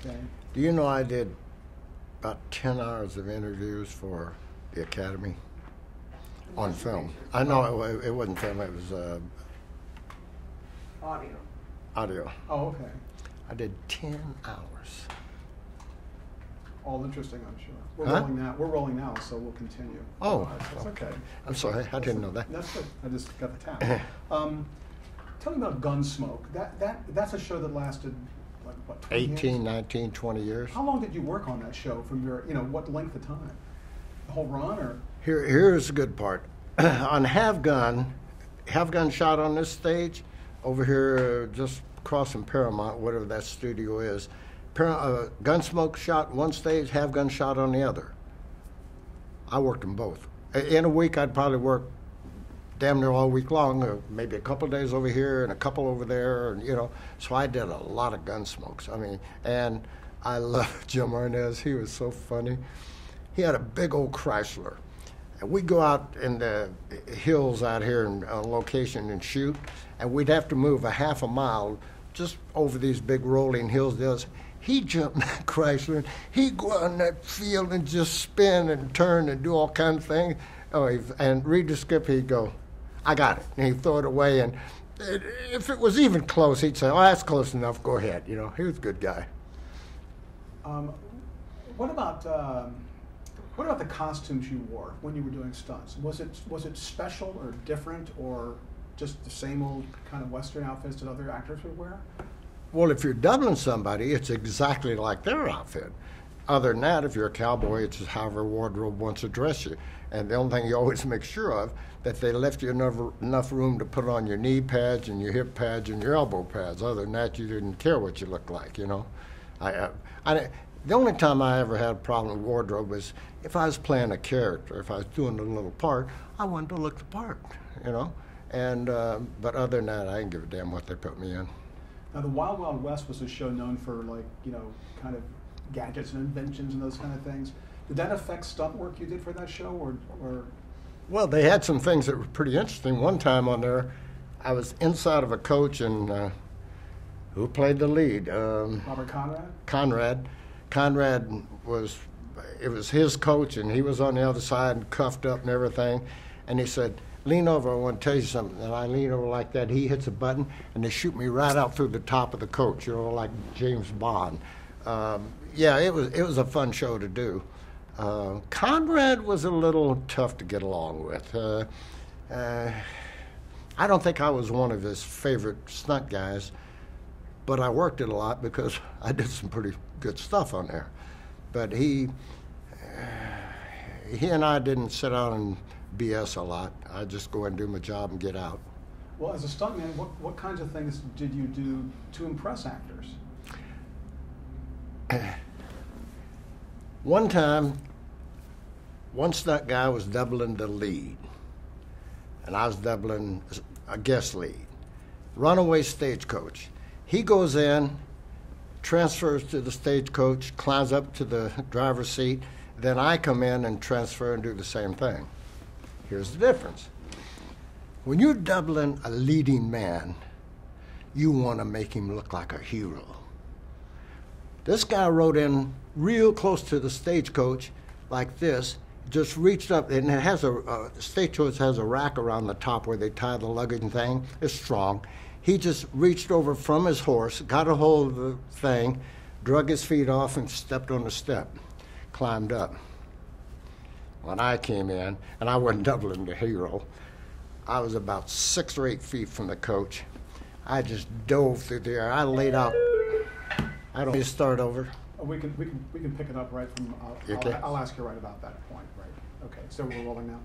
Okay. Do you know I did about 10 hours of interviews for the Academy on film? I know it wasn't film, it was Audio. audio. Oh, okay. I did 10 hours. All interesting, I'm sure. We're Huh? rolling now. We're rolling now, so we'll continue. Oh. That's okay. I'm sorry, I didn't know that. That's good. I just got the tap. Tell me about Gunsmoke. That's a show that lasted like what, 20 18, years? 19, 20 years. How long did you work on that show? From your, what length of time? The whole run, or? Here's the good part. On Have Gun shot on this stage over here, just across from Paramount, whatever that studio is. Gunsmoke shot one stage, Have Gun shot on the other. I worked them both. In a week, I'd probably work damn near all week long, maybe a couple of days over here and a couple over there, and So I did a lot of Gunsmokes. I mean, and I love Jim Arnez. He was so funny. He had a big old Chrysler. And we'd go out in the hills out here on location and shoot, and we'd have to move a half a mile just over these big rolling hills. He'd jump in that Chrysler, and he'd go out in that field and just spin and turn and do all kinds of things. And read the script, he'd go, I got it. And he'd throw it away, and if it was even close, he'd say, oh, that's close enough, go ahead. He was a good guy. What about the costumes you wore when you were doing stunts? Was it special or different, or just the same old kind of Western outfits that other actors would wear? Well, if you're doubling somebody, it's exactly like their outfit. Other than that, if you're a cowboy, it's just however wardrobe wants to dress you. And the only thing you always make sure of, that they left you enough room to put on your knee pads and your hip pads and your elbow pads. Other than that, you didn't care what you looked like, The only time I ever had a problem with wardrobe was if I was playing a character, if I was doing a little part, I wanted to look the part, And but other than that, I didn't give a damn what they put me in. Now, the Wild Wild West was a show known for kind of gadgets and inventions and those kind of things. Did that affect stunt work you did for that show, or? Well, they had some things that were pretty interesting. One time on there, I was inside of a coach, and who played the lead? Robert Conrad? Conrad was his coach, and he was on the other side and cuffed up and everything. And he said, lean over, I want to tell you something. And I lean over like that. He hits a button, and they shoot me right out through the top of the coach, like James Bond. Yeah, it was a fun show to do. Conrad was a little tough to get along with. I don't think I was one of his favorite stunt guys, but I worked it a lot because I did some pretty good stuff on there. But he and I didn't sit down and BS a lot. I just go and do my job and get out. Well, as a stuntman, what kinds of things did you do to impress actors? One time, one stunt guy was doubling the lead, and I was doubling a guest lead. Runaway stagecoach. He goes in, transfers to the stagecoach, climbs up to the driver's seat, then I come in and transfer and do the same thing. Here's the difference. When you're doubling a leading man, you want to make him look like a hero. This guy rode in real close to the stagecoach like this, just reached up, and it has the stagecoach has a rack around the top where they tie the luggage and thing. It's strong. He just reached over from his horse, got a hold of the thing, drug his feet off, and stepped on the step, climbed up. When I came in, and I wasn't doubling the hero, I was about 6 or 8 feet from the coach. I just dove through the air. I laid out. I don't need to start over. We can pick it up right from. Okay. I'll ask you right about that point. Right. Okay. So we're rolling now.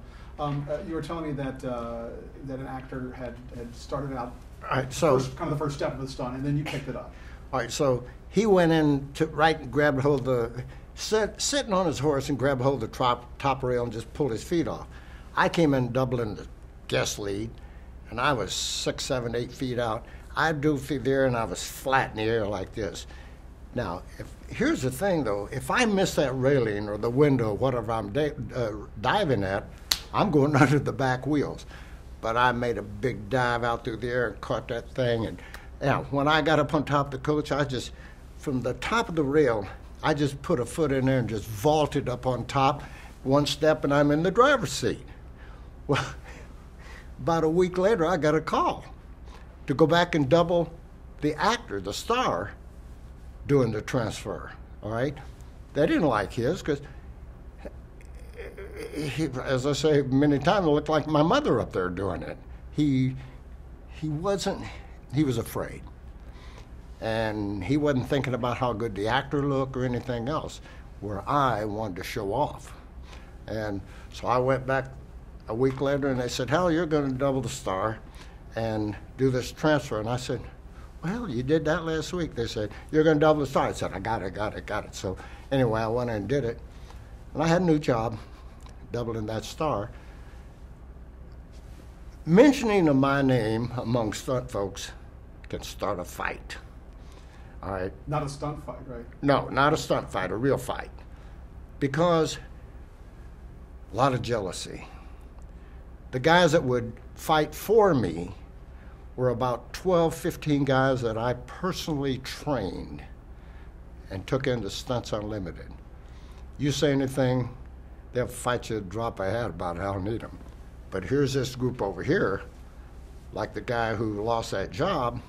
You were telling me that that an actor had started out. All right. So kind of the first step of the stunt, and then you picked it up. All right. So he went in to and grabbed hold of the sitting on his horse and grabbed hold of the top rail and just pulled his feet off. I came in doubling the guest lead, and I was 6, 7, 8 feet out. I dove through there, and I was flat in the air like this. Now, here's the thing, though. If I miss that railing or the window, whatever I'm diving at, I'm going under the back wheels. But I made a big dive out through the air and caught that thing. And now, when I got up on top of the coach, I just from the top of the rail, I just put a foot in there and just vaulted up on top, one step, and I'm in the driver's seat. Well, about a week later, I got a call to go back and double the actor, the star, doing the transfer, all right? They didn't like his because, as I say many times, it looked like my mother up there doing it. He was afraid. And he wasn't thinking about how good the actor looked or anything else, where I wanted to show off. And so I went back a week later and they said, Hal, you're going to double the star and do this transfer. And I said, well, you did that last week. They said, you're going to double the star. I said, I got it. So anyway, I went and did it. And I had a new job, doubling that star. Mentioning of my name among stunt folks can start a fight. All right. Not a stunt fight, right? No, not a stunt fight, a real fight. Because a lot of jealousy. The guys that would fight for me were about 12, 15 guys that I personally trained and took into Stunts Unlimited. You say anything, they'll fight you a drop a hat about Hal Needham. But here's this group over here, like the guy who lost that job,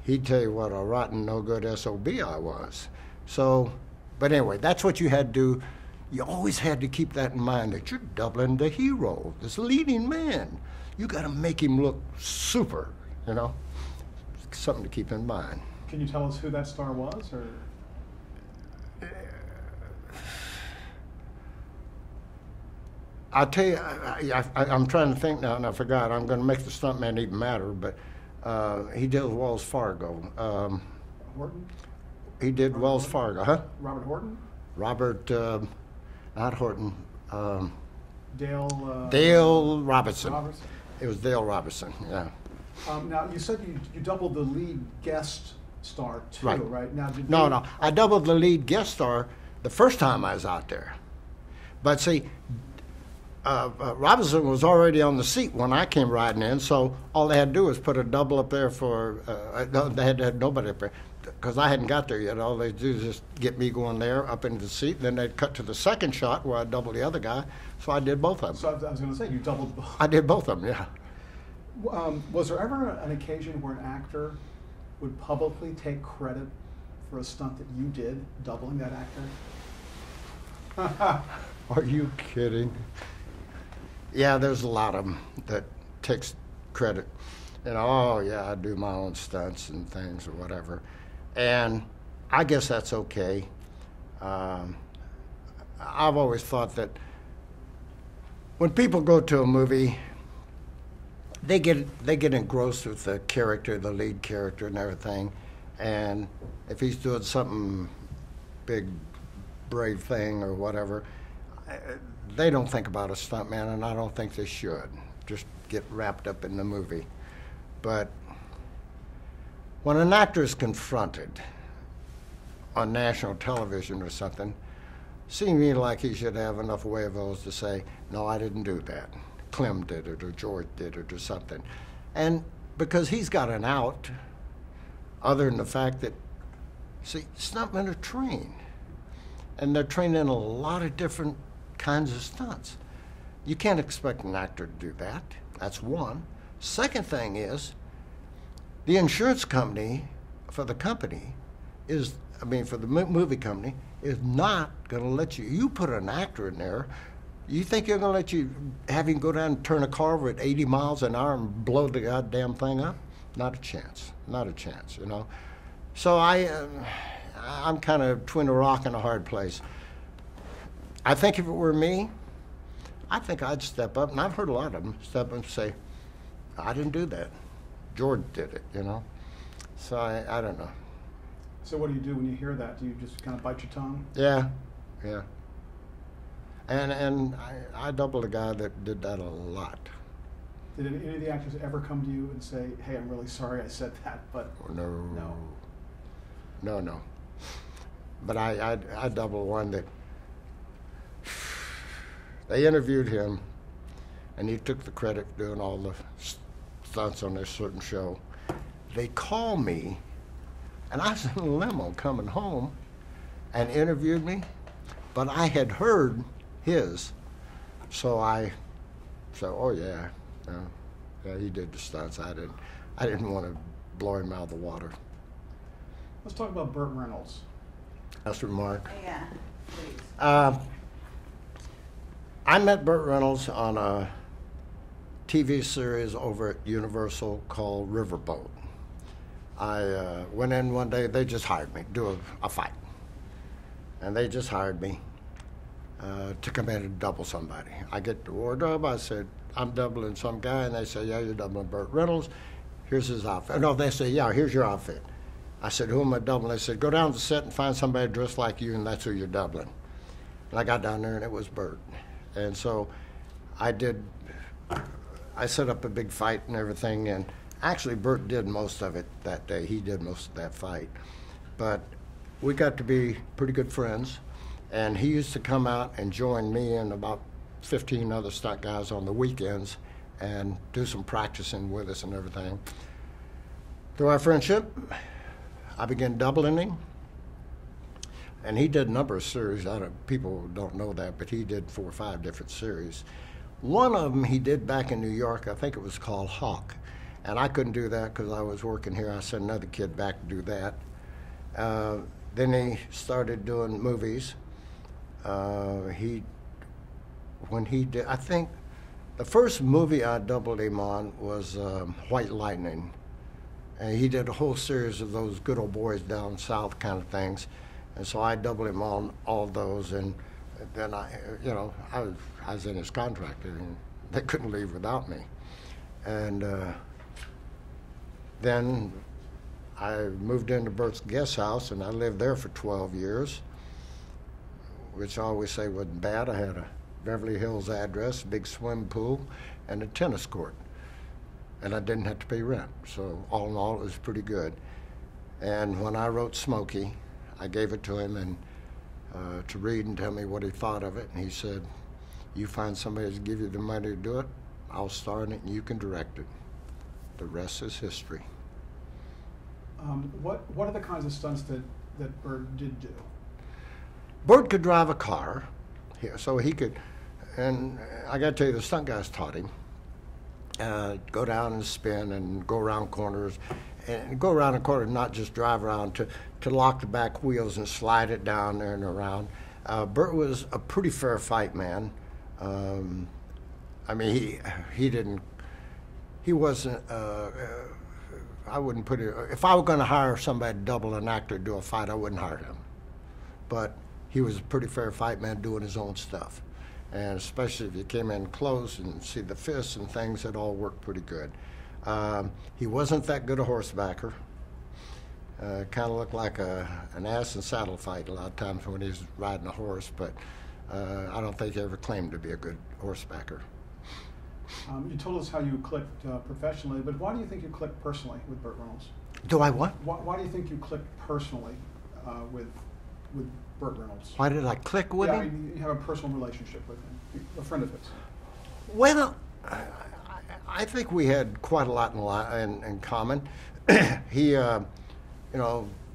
he'd tell you what a rotten, no-good SOB I was. So, but anyway, that's what you had to do. You always had to keep that in mind, that you're doubling the hero, this leading man. You got to make him look super, you know? Something to keep in mind. Can you tell us who that star was, or? I'll tell you, I'm trying to think now, and I forgot. I'm going to make the stuntman even matter, but he did Wells Fargo. Horton? He did Robert Wells Horton? Fargo, huh? Robert Horton? Robert, not Horton. Dale? Dale Robertson. Robertson? It was Dale Robertson, yeah. Now, you said you doubled the lead guest star, too, right? Now, No. I doubled the lead guest star the first time I was out there. But see, Robinson was already on the seat when I came riding in, so all they had to do was put a double up there for, they had nobody up there, because I hadn't got there yet. All they do is just get me going there, up into the seat, and then they'd cut to the second shot where I doubled the other guy, so I did both of them. So I was going to say, you doubled both. I did both of them, yeah. Was there ever an occasion where an actor would publicly take credit for a stunt that you did, doubling that actor? Are you kidding? Yeah, there's a lot of them that takes credit. You know, oh yeah, I do my own stunts and things or whatever. And I guess that's okay. I've always thought that when people go to a movie, they get engrossed with the character, the lead character and everything. And if he's doing something big, brave thing or whatever, they don't think about a stuntman, and I don't think they should. Just get wrapped up in the movie. But when an actor is confronted on national television or something, seems to me like he should have enough huevos to say, no, I didn't do that. Clem did it, or George did it, or something. And because he's got an out, other than the fact that, see, stuntmen are trained. And they're trained in a lot of different kinds of stunts. You can't expect an actor to do that. That's one. Second thing is, the insurance company for the company is, for the movie company, is not going to let you put an actor in there. You think you're going to have him go down and turn a car over at 80 miles an hour and blow the goddamn thing up? Not a chance. Not a chance, you know. So I'm kind of between a rock and a hard place. I think if it were me, I think I'd step up, and I've heard a lot of them step up and say, I didn't do that. George did it, you know. So I don't know. So what do you do when you hear that? Do you just kind of bite your tongue? Yeah. And I doubled a guy that did that a lot. Did any of the actors ever come to you and say, hey, I'm really sorry I said that, but... No. But I doubled one that they interviewed him, and he took the credit for doing all the stunts on this certain show. They called me And I was in a limo coming home and interviewed me, but I had heard his. So I said, oh yeah, yeah, he did the stunts. I didn't want to blow him out of the water. Let's talk about Burt Reynolds. That's Mark. Yeah, please. I met Burt Reynolds on a TV series over at Universal called Riverboat. I went in one day, they just hired me to do a fight. And they just hired me to come in and double somebody. I get the wardrobe, I said, I'm doubling some guy, and they say, yeah, you're doubling Burt Reynolds. Here's his outfit. No, they say, yeah, here's your outfit. I said, who am I doubling? They said, go down to the set and find somebody dressed like you, and that's who you're doubling. And I got down there, and it was Burt. And so I set up a big fight and everything, and actually Burt did most of it that day. He did most of that fight. But we got to be pretty good friends, and he used to come out and join me and about 15 other stunt guys on the weekends and do some practicing with us and everything. Through our friendship, I began doubling him, and he did a number of series. People don't know that, but he did 4 or 5 different series. One of them he did back in New York. I think it was called Hawk, and I couldn't do that because I was working here. I sent another kid back to do that. Then he started doing movies. When he did, I think the first movie I doubled him on was White Lightning. And he did a whole series of those good old boys down south kind of things. And so I doubled him on all those. And then I was in his contract, and they couldn't leave without me. And then I moved into Burt's guest house, and I lived there for 12 years, which I always say wasn't bad. I had a Beverly Hills address, a big swim pool, and a tennis court. And I didn't have to pay rent. So all in all, it was pretty good. And when I wrote Smokey, I gave it to him and to read and tell me what he thought of it. And he said, you find somebody to give you the money to do it, I'll star in it and you can direct it. The rest is history. What are the kinds of stunts that Burt did do? Burt could drive a car, so he could, and I got to tell you, the stunt guys taught him. Go down and spin and go around corners, and go around a corner, not just drive around, to lock the back wheels and slide it down there and around. Burt was a pretty fair fight man. I mean, he wasn't, I wouldn't put it, if I were going to hire somebody to double an actor to do a fight, I wouldn't hire him. But he was a pretty fair fight man doing his own stuff. And especially if you came in close and see the fists and things, it all worked pretty good. He wasn't that good a horsebacker. Kind of looked like an ass and saddle fight a lot of times when he was riding a horse, but I don't think he ever claimed to be a good horsebacker. You told us how you clicked professionally, but why do you think you clicked personally with Burt Reynolds? Do I what? Why do you think you clicked personally with Burt Reynolds? Why did I click with him? I mean, you have a personal relationship with him, a friend of his. Well, I think we had quite a lot in common. He,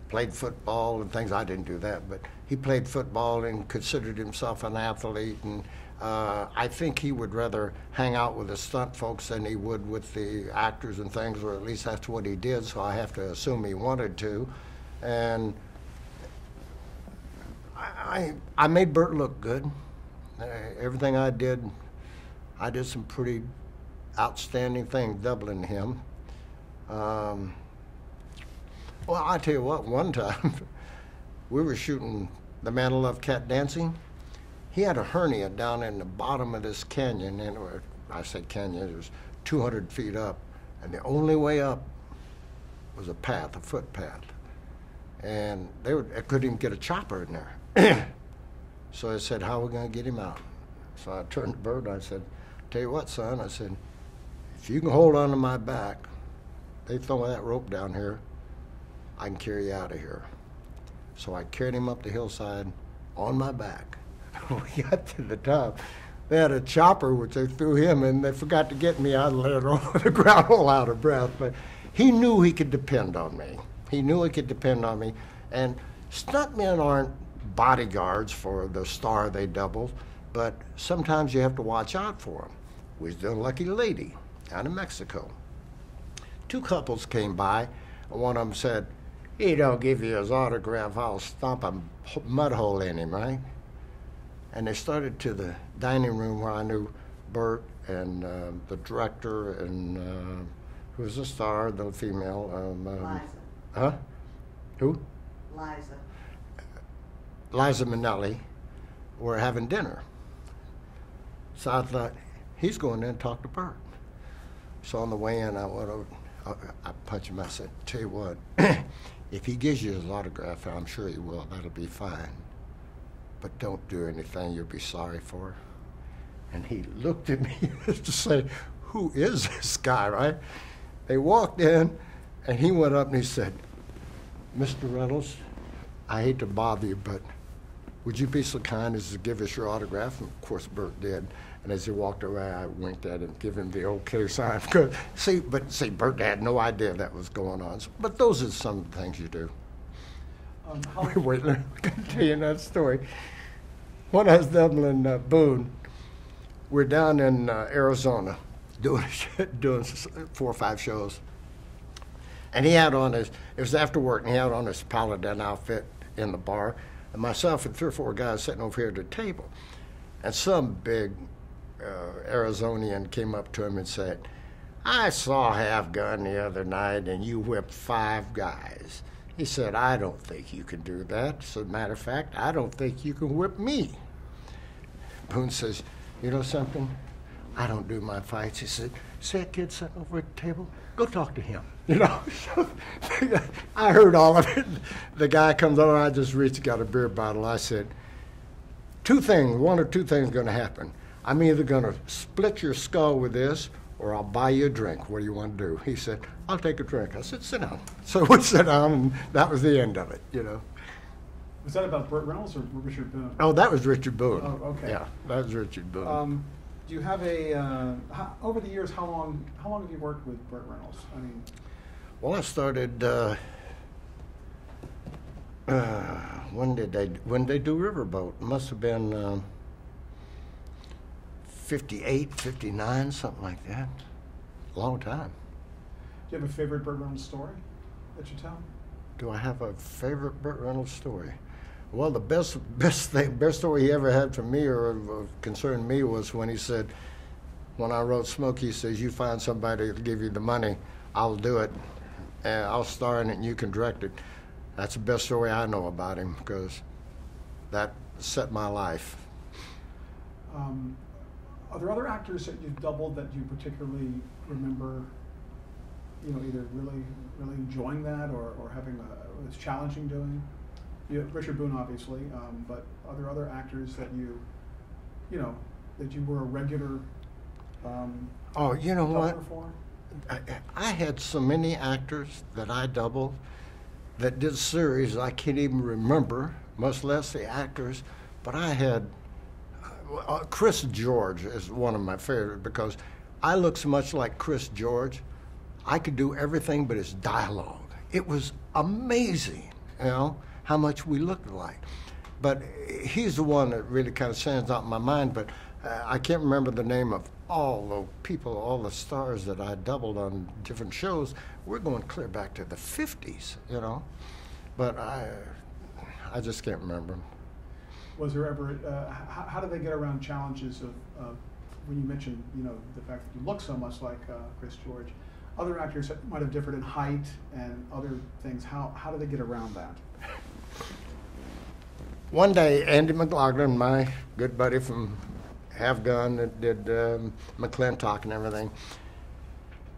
played football and things. I didn't do that, but he played football and considered himself an athlete. And I think he would rather hang out with the stunt folks than he would with the actors and things, or at least that's what he did. So I have to assume he wanted to. And I made Burt look good. Everything I did some pretty outstanding things doubling him. Well, I tell you what, one time we were shooting The Man Who Loved Cat Dancing. He had a hernia down in the bottom of this canyon, and I say canyon, it was 200 feet up, and the only way up was a footpath. And they couldn't even get a chopper in there. So I said, how are we going to get him out? So I turned to Burt and I said, tell you what, son, I said, if you can hold on to my back, they throw that rope down here, I can carry you out of here. So I carried him up the hillside on my back. We got to the top. They had a chopper, which they threw him, and they forgot to get me. I laid on the ground all out of breath. But he knew he could depend on me. He knew he could depend on me. And stuntmen aren't bodyguards for the star they doubled, but sometimes you have to watch out for them. We was the Lucky Lady out of Mexico. Two couples came by, and one of them said, "He don't give you his autograph, I'll stomp a mud hole in him," right? And they started to the dining room where I knew Bert and the director and who was the star, the female. Liza. Huh? Who? Liza. Liza Minnelli were having dinner. So I thought, he's going in and talk to Bert. So on the way in, I went over, I punched him. I said, "Tell you what, if he gives you his autograph, I'm sure he will, that'll be fine. But don't do anything you'll be sorry for." And he looked at me to say, "Who is this guy," right? They walked in, and he went up and he said, "Mr. Reynolds, I hate to bother you, but would you be so kind as to give us your autograph?" And of course, Bert did. And as he walked away, I winked at him, give him the okay sign. See, Bert had no idea that was going on. But those are some of the things you do. Wait, let me tell you another story. When I was doubling Boone, we're down in Arizona doing 4 or 5 shows. And he had on it was after work, and he had on his Paladin outfit in the bar. And myself and 3 or 4 guys sitting over here at the table. And some big Arizonian came up to him and said, "I saw Half Gun the other night, and you whipped 5 guys. He said, "I don't think you can do that. As a matter of fact, I don't think you can whip me." Boone says, "You know something? I don't do my fights." He said, "See that kid sitting over at the table? Go talk to him." You know, so I heard all of it. The guy comes over, I just reached, got a beer bottle. I said, one or two things going to happen. I'm either going to split your skull with this, or I'll buy you a drink. What do you want to do? He said, "I'll take a drink." I said, "Sit down." So we sat down, and that was the end of it, you know. Was that about Burt Reynolds or Richard Boone? Oh, that was Richard Boone. Oh, okay. Yeah, that was Richard Boone. Do you have over the years, how long have you worked with Burt Reynolds? I mean, well, I started, when did they do Riverboat? It must have been 58, 59, something like that. Long time. Do you have a favorite Burt Reynolds story that you tell? Do I have a favorite Burt Reynolds story? Well, the best story he ever had for me or concerned me was when he said, when I wrote Smoke, he says, "You find somebody to give you the money, I'll do it, and I'll star in it, and you can direct it." That's the best story I know about him, because that set my life. Are there other actors that you've doubled that you particularly remember, you know, either really enjoying that or having it's challenging doing? Richard Boone, obviously, but are there other actors that you were a regular oh, you know what? For? I had so many actors that I doubled that did series I can't even remember, much less the actors. But I had Chris George is one of my favorite, because I look so much like Chris George. I could do everything but his dialogue. It was amazing, you know, how much we looked alike. But he's the one that really kind of stands out in my mind. But I can't remember the name of all the people, all the stars that I doubled on different shows. We're going clear back to the 50s, you know. But I just can't remember them. Was there ever, how do they get around challenges of when you mentioned, you know, the fact that you look so much like Chris George? Other actors that might have differed in height and other things. How do they get around that? One day, Andy McLaughlin, my good buddy from Have Gun, that did McClintock and everything,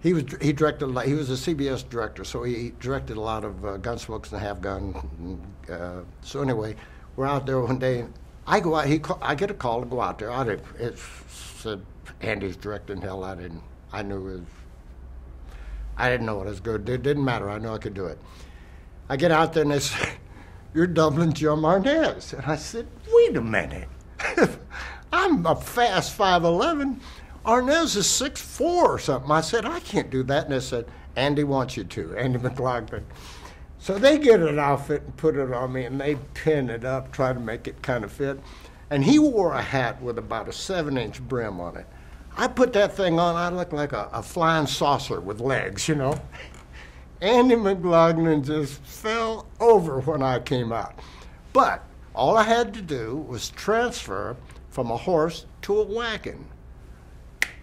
he directed a lot. He was a CBS director, so he directed a lot of Gunsmokes and Have Gun. So anyway, we're out there one day, and I go out. I get a call to go out there. It said Andy's directing. Hell, I didn't know it was good. It didn't matter. I knew I could do it. I get out there, and they say, "You're doubling Jim Arnaz." And I said, "Wait a minute. I'm a fast 5'11". Arnaz is 6'4" or something. I said, "I can't do that." And they said, "Andy wants you to, Andy McLaughlin." So they get an outfit and put it on me, and they pin it up, try to make it kind of fit. And he wore a hat with about a 7-inch brim on it. I put that thing on, I looked like a flying saucer with legs, you know. Andy McLaughlin just fell over when I came out. But all I had to do was transfer from a horse to a wagon.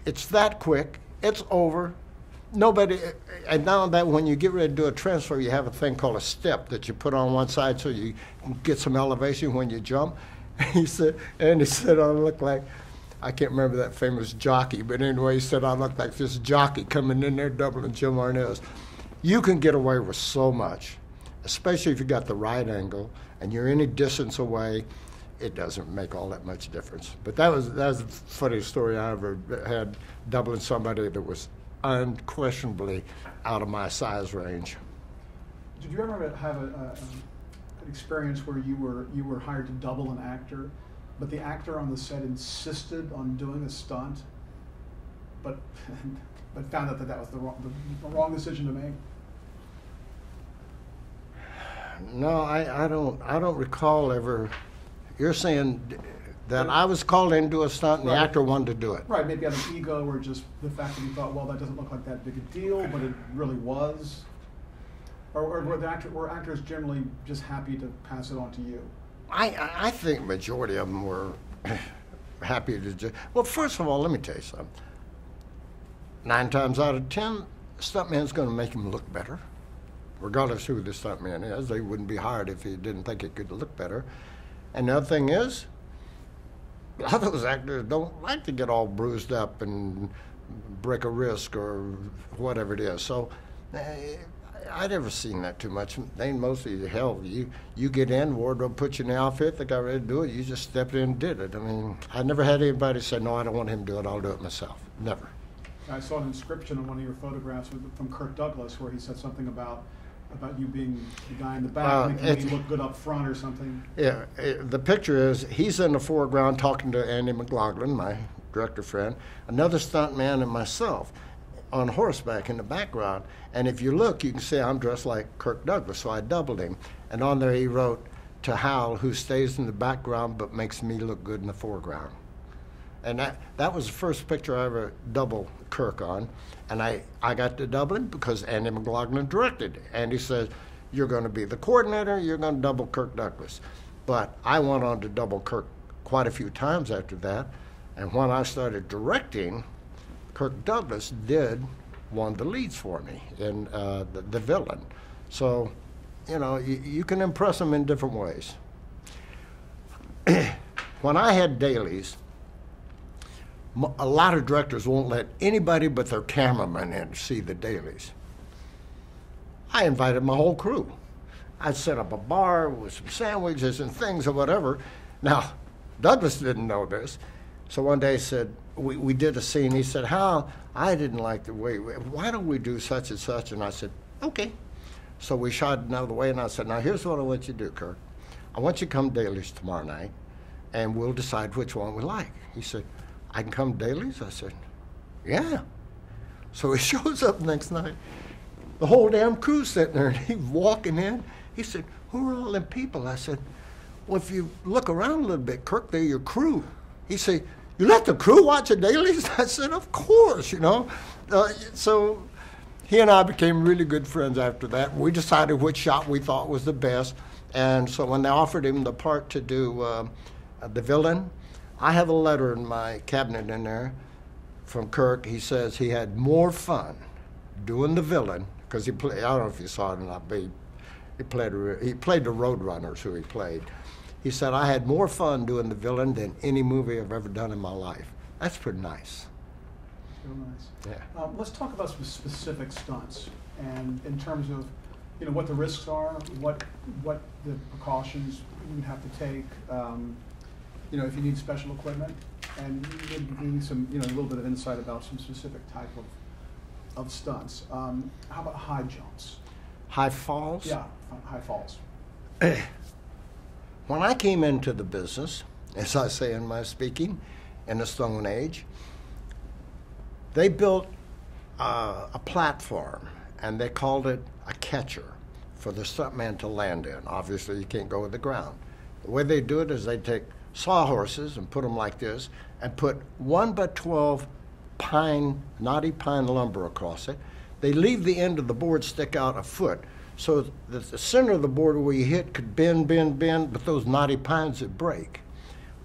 It's that quick, it's over. Nobody, and now that when you get ready to do a transfer, you have a thing called a step that you put on one side so you get some elevation when you jump. He said, I look like, I can't remember that famous jockey, but anyway, he said I look like this jockey coming in there doubling Jim Arnez. You can get away with so much, especially if you got the right angle and you're any distance away. It doesn't make all that much difference. But that was the funniest story I ever had, doubling somebody that was unquestionably out of my size range. Did you ever have an experience where you were hired to double an actor, but the actor on the set insisted on doing a stunt, but found out that was the wrong decision to make? No, I don't recall ever. You're saying that I was called in to do a stunt and the actor wanted to do it. Right, maybe out of ego or just the fact that you thought, well, that doesn't look like that big a deal, but it really was. Or were actors generally just happy to pass it on to you? I think majority of them were happy to just, well, first of all, let me tell you something. 9 times out of 10, stuntman's going to make him look better. Regardless who the stuntman is, they wouldn't be hired if he didn't think it could look better. And the other thing is, a lot of those actors don't like to get all bruised up and break a wrist or whatever it is. So I never seen that too much. They mostly, hell, you get in, wardrobe puts you in the outfit, they got ready to do it, you just stepped in and did it. I mean, I never had anybody say, no, I don't want him to do it, I'll do it myself. Never. I saw an inscription on one of your photographs from Kirk Douglas where he said something about you being the guy in the back, making me look good up front or something. Yeah, the picture is he's in the foreground talking to Andy McLaughlin, my director friend, another stuntman, and myself on horseback in the background. And if you look, you can see I'm dressed like Kirk Douglas, so I doubled him. And on there he wrote, to Hal, who stays in the background but makes me look good in the foreground. And that was the first picture I ever doubled Kirk on. And I got to double him because Andy McLaughlin directed. Andy says, you're going to be the coordinator, you're going to double Kirk Douglas. But I went on to double Kirk quite a few times after that. And when I started directing, Kirk Douglas did one of the leads for me in the villain. So, you know, you can impress them in different ways. When I had dailies, a lot of directors won't let anybody but their cameraman in to see the dailies. I invited my whole crew. I'd set up a bar with some sandwiches and things or whatever. Now, Douglas didn't know this, so one day he said, we did a scene, he said, Hal, I didn't like the way, why don't we do such and such? And I said, okay. So we shot another way, and I said, now here's what I want you to do, Kirk. I want you to come dailies tomorrow night, and we'll decide which one we like. He said, I can come dailies? I said, yeah. So he shows up next night. The whole damn crew's sitting there, and he's walking in. He said, who are all them people? I said, well, if you look around a little bit, Kirk, they're your crew. He said, you let the crew watch the dailies? I said, of course, you know. So he and I became really good friends after that. We decided which shot we thought was the best. And so when they offered him the part to do the villain, I have a letter in my cabinet in there from Kirk. He says he had more fun doing the villain, because he played, I don't know if you saw it or not, but he played the Roadrunners, who he played. He said, I had more fun doing the villain than any movie I've ever done in my life. That's pretty nice. Real nice. Yeah. Let's talk about some specific stunts, and in terms of, you know, what the risks are, what the precautions you would have to take. You know, if you need special equipment, and you need some, you know, a little bit of insight about some specific type of stunts. How about high jumps? High falls? Yeah, high falls. When I came into the business, as I say in my speaking, in the Stone Age, they built a platform, and they called it a catcher. for the stuntman to land in. Obviously, you can't go with the ground. The way they do it is they take sawhorses and put them like this and put 1x12 knotty pine lumber across it. They leave the end of the board stick out a foot so that the center of the board where you hit could bend, but those knotty pines would break.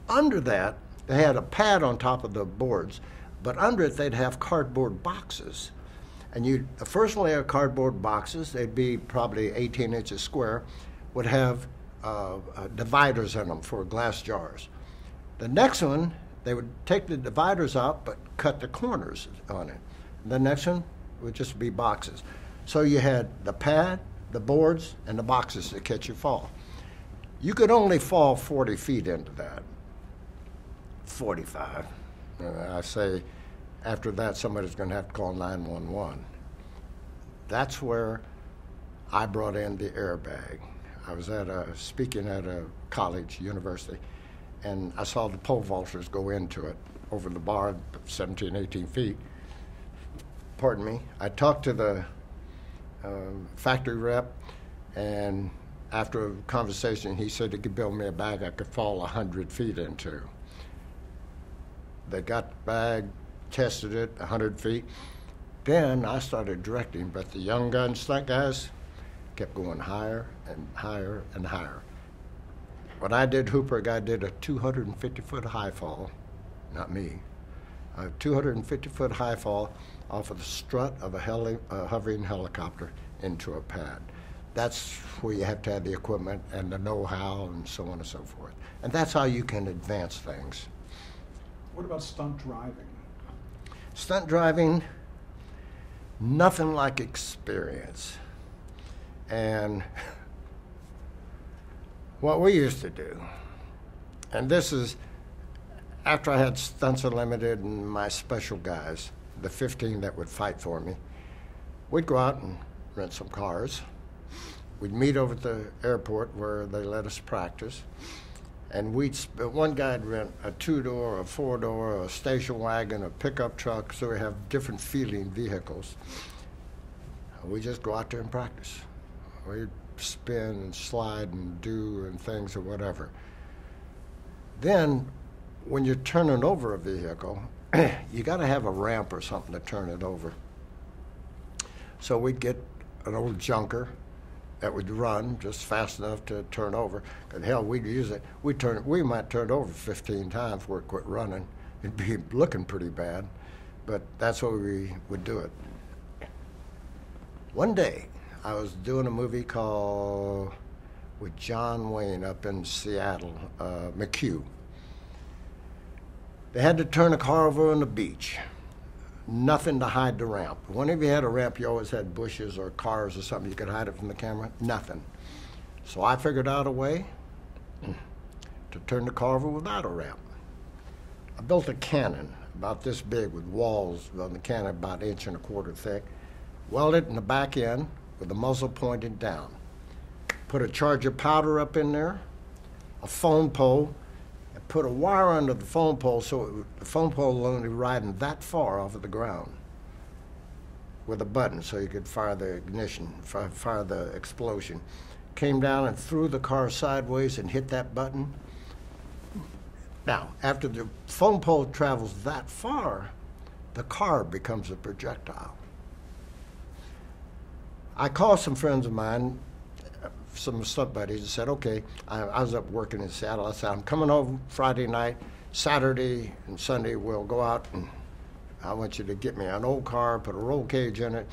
Under that, they had a pad on top of the boards, but under it they'd have cardboard boxes. And the first layer of cardboard boxes, they'd be probably 18 inches square, would have dividers in them for glass jars. The next one, they would take the dividers out but cut the corners on it. The next one would just be boxes. So you had the pad, the boards, and the boxes to catch your fall. You could only fall 40 feet into that. 45. I say after that somebody's going to have to call 911. That's where I brought in the airbag. I was speaking at a college, university, and I saw the pole vaulters go into it over the bar, 17, 18 feet. Pardon me. I talked to the factory rep, and after a conversation, he said he could build me a bag I could fall 100 feet into. They got the bag, tested it 100 feet. Then I started directing, but the young gun stunt guys kept going higher and higher and higher. When I did Hooper, a guy did a 250-foot high fall, not me, a 250-foot high fall off of the strut of a hovering helicopter into a pad. That's where you have to have the equipment and the know-how and so on and so forth. And that's how you can advance things. What about stunt driving? Stunt driving, nothing like experience. And what we used to do, and this is after I had Stunts Unlimited and my special guys, the 15 that would fight for me, we'd go out and rent some cars. We'd meet over at the airport where they let us practice. And one guy'd rent a 2-door, a 4-door, a station wagon, a pickup truck, so we have different feeling vehicles. We just go out there and practice. We'd spin and slide and do and things or whatever. Then, when you're turning over a vehicle, you got to have a ramp or something to turn it over. So we'd get an old junker that would run just fast enough to turn over. And hell, we'd use it. We might turn it over 15 times before it quit running. It'd be looking pretty bad, but that's what we would do it. One day, I was doing a movie called with John Wayne up in Seattle, McHugh. They had to turn a car over on the beach. Nothing to hide the ramp. Whenever you had a ramp, you always had bushes or cars or something you could hide it from the camera. Nothing. So I figured out a way to turn the car over without a ramp. I built a cannon about this big with walls on the cannon about 1.25 inches thick, welded in the back end with the muzzle pointed down. Put a charge of powder up in there, a phone pole, and put a wire under the phone pole so the phone pole was only riding that far off of the ground with a button so you could fire the ignition, fire the explosion. Came down and threw the car sideways and hit that button. Now, after the phone pole travels that far, the car becomes a projectile. I called some friends of mine, some stunt buddies, and said, okay, I was up working in Seattle. I said, I'm coming home Friday night, Saturday and Sunday we'll go out and I want you to get me an old car, put a roll cage in it,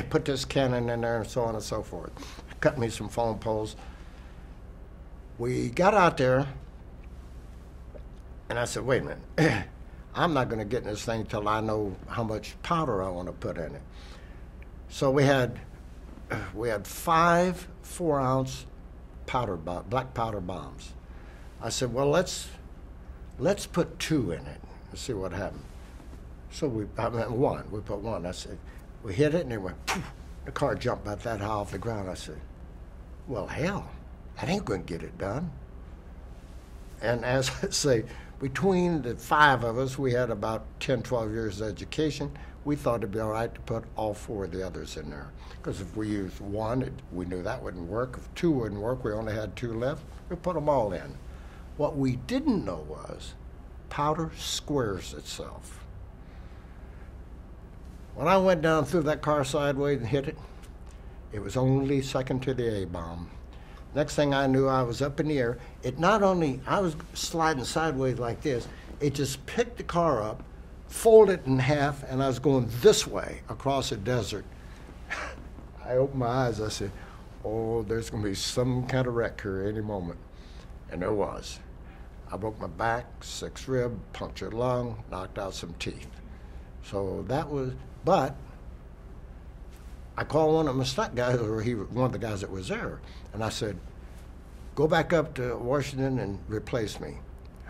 put this cannon in there and so on and so forth. Cut me some phone poles. We got out there and I said, wait a minute, I'm not gonna get in this thing till I know how much powder I want to put in it. So we had 5 4-ounce black powder bombs. I said, well, let's put 2 in it and see what happened. So we put 1. I said, we hit it and it went, poof, the car jumped about that high off the ground. I said, well, hell, that ain't gonna get it done. And as I say, between the 5 of us, we had about 10, 12 years of education. we thought it'd be all right to put all 4 of the others in there. Because if we used 1, we knew that wouldn't work. If 2 wouldn't work, we only had 2 left, we put them all in. What we didn't know was powder squares itself. When I went down through that car sideways and hit it, it was only second to the A-bomb. Next thing I knew, I was up in the air. It not only, I was sliding sideways like this, it just picked the car up, folded it in half, and I was going this way across the desert. I opened my eyes, I said, oh, there's going to be some kind of wreck here any moment. And there was. I broke my back, 6 rib, punctured lung, knocked out some teeth. So that was, but I called one of my stunt guys, or one of the guys that was there, and I said, go back up to Washington and replace me.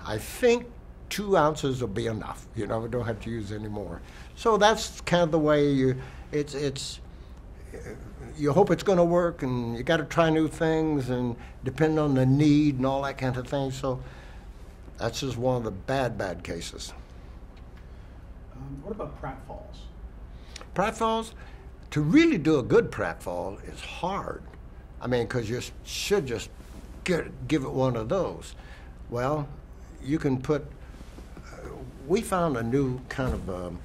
I think 2 ounces will be enough. You know, we don't have to use any more. So that's kind of the way you hope it's going to work, and you got to try new things and depend on the need and all that kind of thing. So that's just one of the bad cases. What about pratfalls? Pratfalls, to really do a good pratfall is hard. I mean, because you should just give it one of those. Well, you can put, we found a new kind of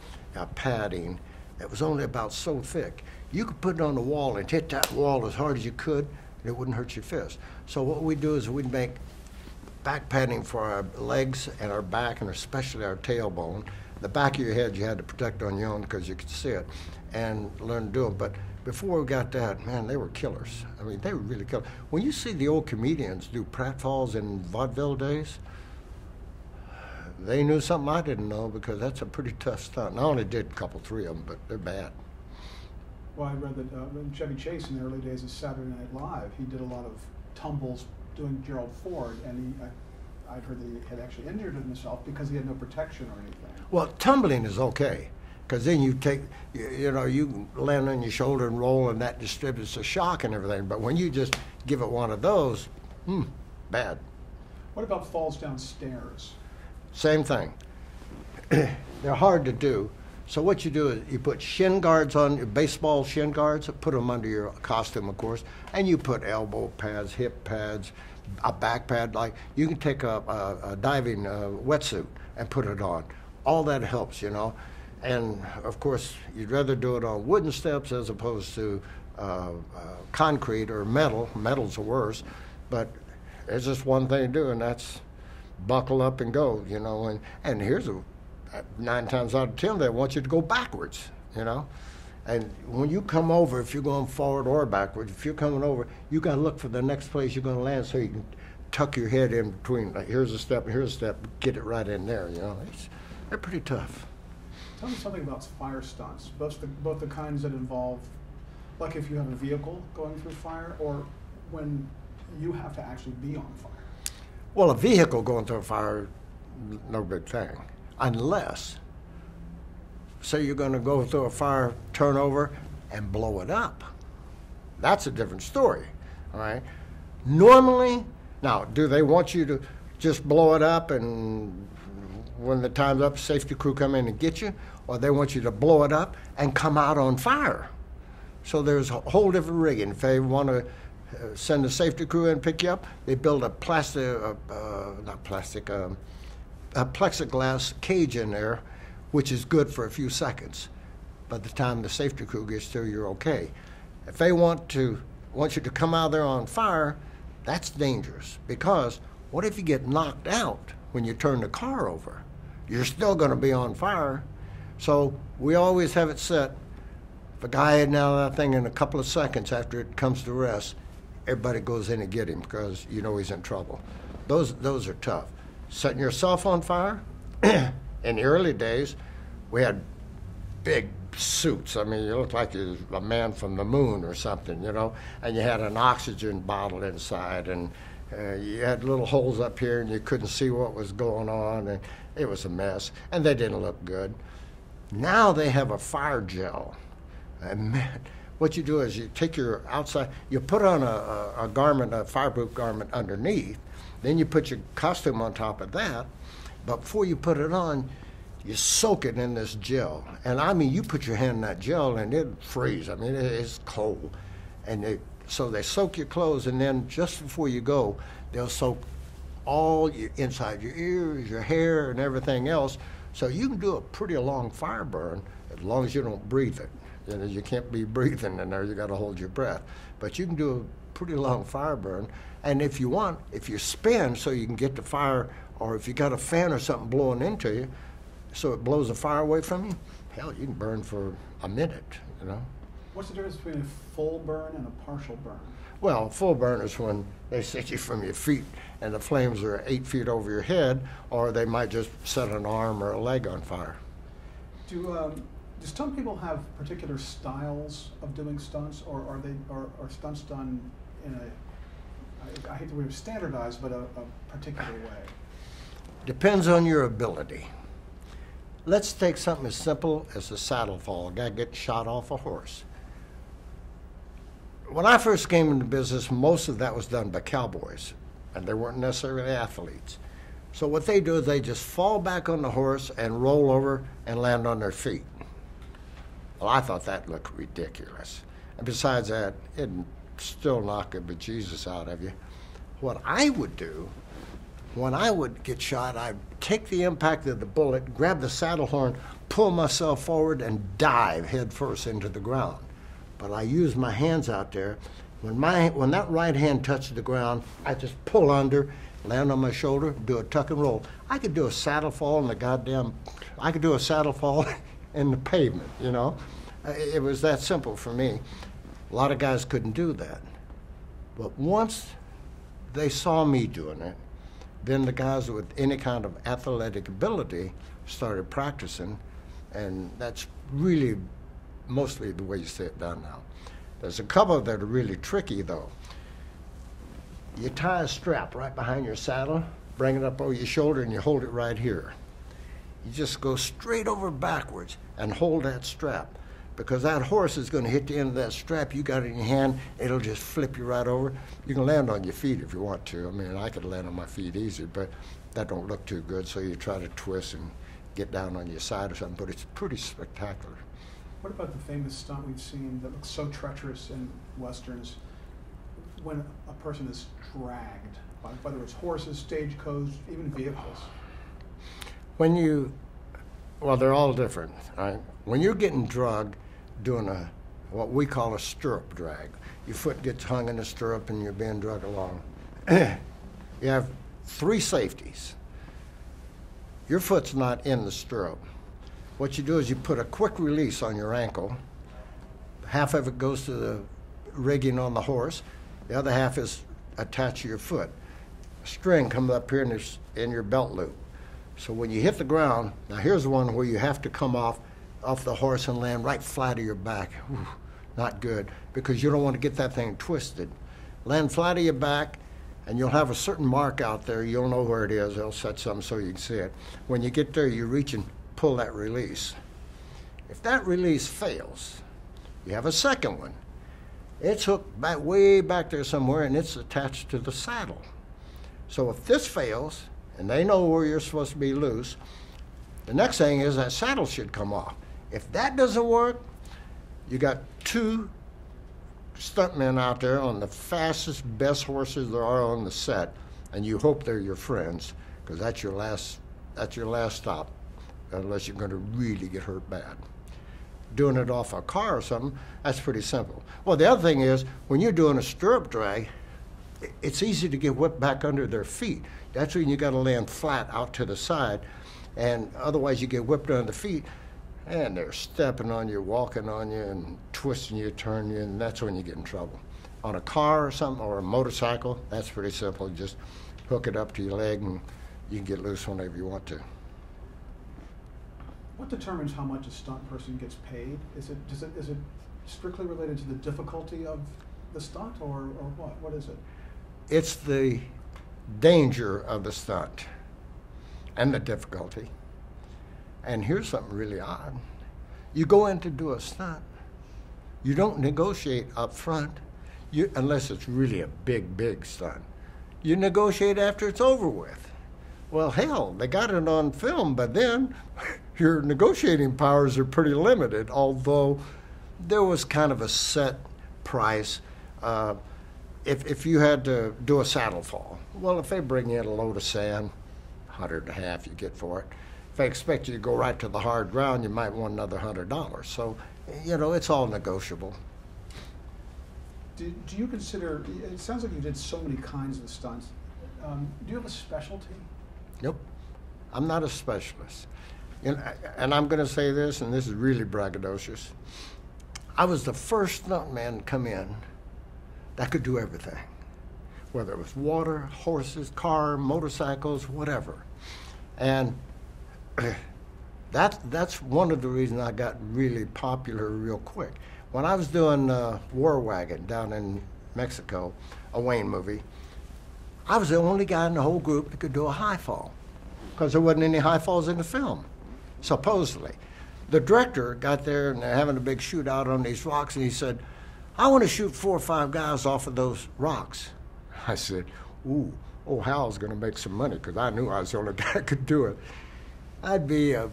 padding that was only about so thick. You could put it on the wall and hit that wall as hard as you could, and it wouldn't hurt your fist. So what we do is we'd make back padding for our legs and our back, and especially our tailbone. The back of your head you had to protect on your own because you could see it, and learn to do it. But before we got that, man, they were killers. I mean, they were really killers. When you see the old comedians do pratfalls in vaudeville days, they knew something I didn't know, because that's a pretty tough stunt. And I only did a couple, 3 of them, but they're bad. Well, I read that when Chevy Chase in the early days of Saturday Night Live, he did a lot of tumbles doing Gerald Ford, and I'd heard that he had actually injured himself because he had no protection or anything. Well, tumbling is okay, because then you take, you land on your shoulder and roll, and that distributes the shock and everything. But when you just give it one of those, bad. What about falls downstairs? Same thing. They're hard to do. So what you do is you put shin guards on, your baseball shin guards, put them under your costume, of course, and you put elbow pads, hip pads, a back pad. Like you can take a diving wetsuit and put it on. All that helps, And of course, you'd rather do it on wooden steps as opposed to concrete or metal. Metal's the worst, but there's just one thing to do, and that's buckle up and go, And here's 9 times out of 10, they want you to go backwards, And when you come over, if you're going forward or backwards, if you're coming over, you got to look for the next place you're going to land so you can tuck your head in between. Like, here's a step, get it right in there, They're pretty tough. Tell me something about fire stunts, both the kinds that involve, like if you have a vehicle going through fire, or when you have to actually be on fire. Well, a vehicle going through a fire, no big thing. Unless, say you're going to go through a fire, turn over, and blow it up. That's a different story, all right? Normally, now, do they want you to just blow it up and when the time's up, safety crew come in and get you, or they want you to blow it up and come out on fire? So there's a whole different rigging. If they want to send a safety crew in and pick you up, they build a plexiglass cage in there, which is good for a few seconds. By the time the safety crew gets there, you're okay. If they want you to come out there on fire, that's dangerous, because what if you get knocked out when you turn the car over? You're still going to be on fire. So we always have it set. If a guy heading out of that thing in a couple of seconds after it comes to rest, everybody goes in and get him, because he's in trouble. Those are tough. Setting yourself on fire, in the early days, we had big suits. I mean, you looked like you was a man from the moon or something, and you had an oxygen bottle inside, and you had little holes up here, and you couldn't see what was going on, and it was a mess, and they didn't look good. Now they have a fire gel, and man, what you do is you take your outside, you put on a garment, a fireproof garment underneath, then you put your costume on top of that, but before you put it on, you soak it in this gel. And I mean, you put your hand in that gel and it freezes. I mean, it's cold. And so they soak your clothes, and then just before you go, they'll soak all inside your ears, your hair, and everything else. So you can do a pretty long fire burn as long as you don't breathe it. You know, you can't be breathing in there. You got to hold your breath. But you can do a pretty long fire burn. And if you want, if you spin so you can get the fire, or if you got a fan or something blowing into you, so it blows the fire away from you, hell, you can burn for a minute, you know. What's the difference between a full burn and a partial burn? Well, full burn is when they set you from your feet and the flames are 8 feet over your head, or they might just set an arm or a leg on fire. Do stunt people have particular styles of doing stunts, or are stunts done in a, I hate the word standardized, but a particular way? Depends on your ability. Let's take something as simple as a saddle fall. A guy gets shot off a horse. When I first came into business, most of that was done by cowboys, and they weren't necessarily athletes. So what they do is they just fall back on the horse and roll over and land on their feet. Well, I thought that looked ridiculous. And besides that, it'd still knock the bejesus out of you. What I would do, when I would get shot, I'd take the impact of the bullet, grab the saddle horn, pull myself forward, and dive head first into the ground. But I use my hands out there. When that right hand touches the ground, I just pull under, land on my shoulder, do a tuck and roll. I could do a saddle fall in the pavement, you know. It was that simple for me. A lot of guys couldn't do that. But once they saw me doing it, then the guys with any kind of athletic ability started practicing, and that's really mostly the way you see it done now. There's a couple that are really tricky, though. You tie a strap right behind your saddle, bring it up over your shoulder, and you hold it right here. You just go straight over backwards and hold that strap, because that horse is going to hit the end of that strap. You got it in your hand, it'll just flip you right over. You can land on your feet if you want to. I mean, I could land on my feet easy, but that don't look too good, so you try to twist and get down on your side or something, but it's pretty spectacular. What about the famous stunt we've seen that looks so treacherous in Westerns, when a person is dragged, by, whether it's horses, stagecoach, even vehicles? Well, they're all different, right? When you're getting drugged, doing what we call a stirrup drag, your foot gets hung in a stirrup and you're being dragged along. You have 3 safeties. Your foot's not in the stirrup. What you do is you put a quick release on your ankle. Half of it goes to the rigging on the horse. The other half is attached to your foot. A string comes up here in your belt loop. So when you hit the ground, now here's one where you have to come off the horse and land right flat of your back. Whew, not good, because you don't want to get that thing twisted. Land flat of your back, and you'll have a certain mark out there. You'll know where it is. They'll set something so you can see it. When you get there, you reach and pull that release. If that release fails, you have a second one. It's hooked way back there somewhere, and it's attached to the saddle. So if this fails, and they know where you're supposed to be loose, the next thing is that saddle should come off. If that doesn't work, you got 2 stuntmen out there on the fastest, best horses there are on the set, and you hope they're your friends, because that's your last stop, unless you're going to really get hurt bad. Doing it off a car or something, that's pretty simple. Well, the other thing is, when you're doing a stirrup drag, it's easy to get whipped back under their feet. That's when you got to land flat out to the side, and otherwise you get whipped under the feet, and they're stepping on you, walking on you, and twisting you, turning you, and that's when you get in trouble. On a car or something, or a motorcycle, that's pretty simple. Just hook it up to your leg, and you can get loose whenever you want to. What determines how much a stunt person gets paid? Is it strictly related to the difficulty of the stunt, or what? What is it? It's the danger of the stunt and the difficulty. And here's something really odd. You go in to do a stunt, you don't negotiate up front, unless it's really a big stunt. You negotiate after it's over with. Well, hell, they got it on film, but then your negotiating powers are pretty limited, although there was kind of a set price. If you had to do a saddle fall, well, if they bring in a load of sand, 100.5 you get for it. If they expect you to go right to the hard ground, you might want another $100. So, it's all negotiable. Do you consider, it sounds like you did so many kinds of stunts. Do you have a specialty? Nope. I'm not a specialist. And I'm going to say this, and this is really braggadocious. I was the first stuntman to come in that could do everything, whether it was water, horses, car, motorcycles, whatever. And that's one of the reasons I got really popular real quick. When I was doing War Wagon down in Mexico, a Wayne movie, I was the only guy in the whole group that could do a high fall because there wasn't any high falls in the film, supposedly. The director got there and they're having a big shootout on these rocks, and he said, "I want to shoot 4 or 5 guys off of those rocks." I said, "Ooh, Hal's going to make some money," because I knew I was the only guy that could do it. I'd be a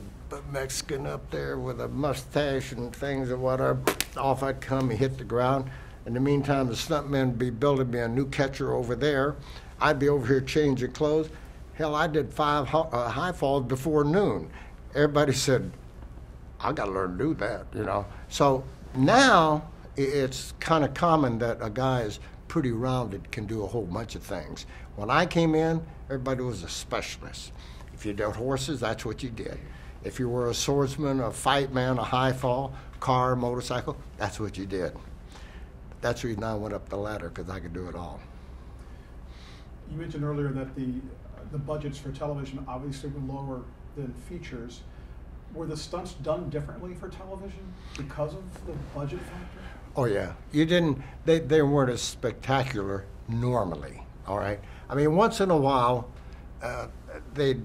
Mexican up there with a mustache and things or whatever. Off I'd come and hit the ground. In the meantime, the stuntmen would be building me a new catcher over there. I'd be over here changing clothes. Hell, I did 5 high falls before noon. Everybody said, "I got to learn to do that," So now it's kind of common that a guy is pretty rounded, can do a whole bunch of things. When I came in, everybody was a specialist. If you did horses, that's what you did. If you were a swordsman, a fight man, a high fall, car, motorcycle, that's what you did. That's the reason I went up the ladder, because I could do it all. You mentioned earlier that the budgets for television obviously were lower than features. Were the stunts done differently for television because of the budget factor? Oh yeah, you didn't. They weren't as spectacular normally. All right. I mean, once in a while, they'd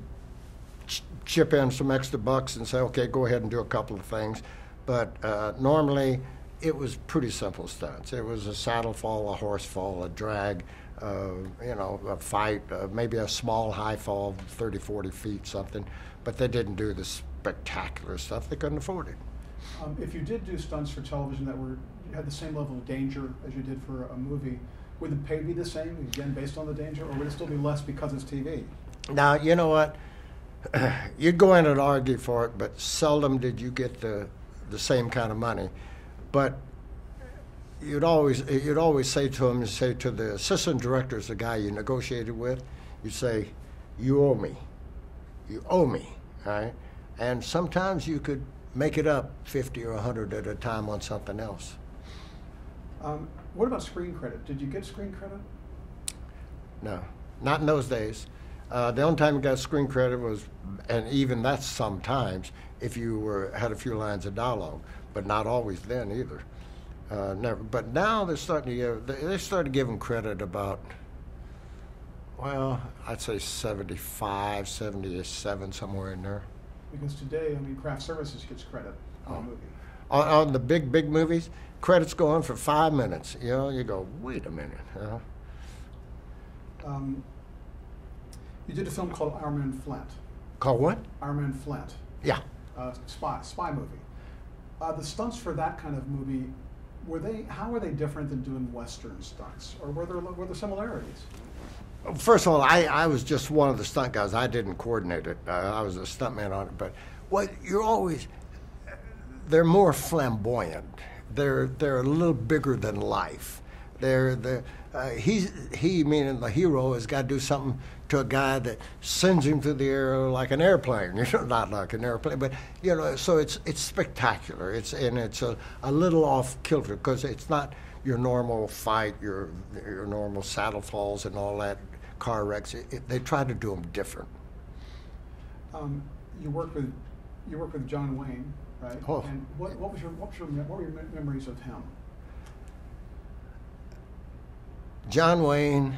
chip in some extra bucks and say, "Okay, go ahead and do a couple of things," but normally it was pretty simple stunts. It was a saddle fall, a horse fall, a drag, a fight, maybe a small high fall, 30, 40 feet, something. But they didn't do the spectacular stuff. They couldn't afford it. If you did do stunts for television that had the same level of danger as you did for a movie, would the pay be the same, again, based on the danger, or would it still be less because it's TV? Now, you know what? You'd go in and argue for it, but seldom did you get the same kind of money. But you'd always say to them, say to the assistant directors, the guy you negotiated with, you'd say, "You owe me. You owe me," all right? And sometimes you could make it up 50 or 100 at a time on something else. What about screen credit? Did you get screen credit? No, not in those days. The only time you got screen credit was, and even that's sometimes, if you had a few lines of dialogue, but not always then either. Never. But now they started giving credit about, well, I'd say 75, 77, somewhere in there. Because today, craft services gets credit on a movie. On the big movies, credits go on for 5 minutes. You go, wait a minute. You did a film called Our Man Flint. Called what? Our Man Flint. Yeah. Spy movie. The stunts for that kind of movie, how were they different than doing Western stunts? Or were there similarities? First of all, I was just one of the stunt guys. I didn't coordinate it. I was a stuntman on it. But they're more flamboyant. They're a little bigger than life. He meaning the hero has got to do something to a guy that sends him through the air like an airplane. Not like an airplane, but so it's spectacular. It's a little off kilter because it's not your normal fight, your normal saddle falls and all that, car wrecks. They try to do them different. You worked with John Wayne, right? Oh. And what were your memories of him? John Wayne,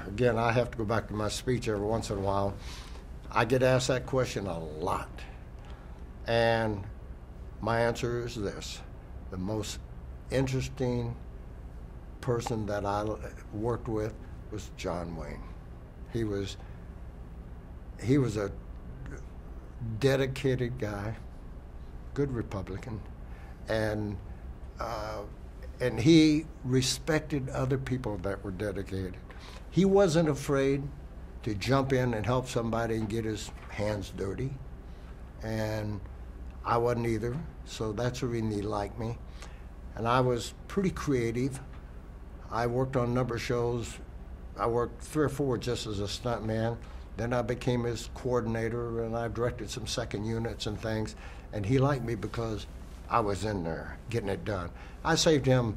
again, I have to go back to my speech every once in a while. I get asked that question a lot. And my answer is this: the most interesting person that I worked with was John Wayne. He was a dedicated guy, good Republican, and he respected other people that were dedicated. He wasn't afraid to jump in and help somebody and get his hands dirty, and I wasn't either, so that's the reason he liked me. And I was pretty creative. I worked on a number of shows. I worked 3 or 4 just as a stuntman. Then I became his coordinator, and I directed some second units and things. And he liked me because I was in there getting it done. I saved him.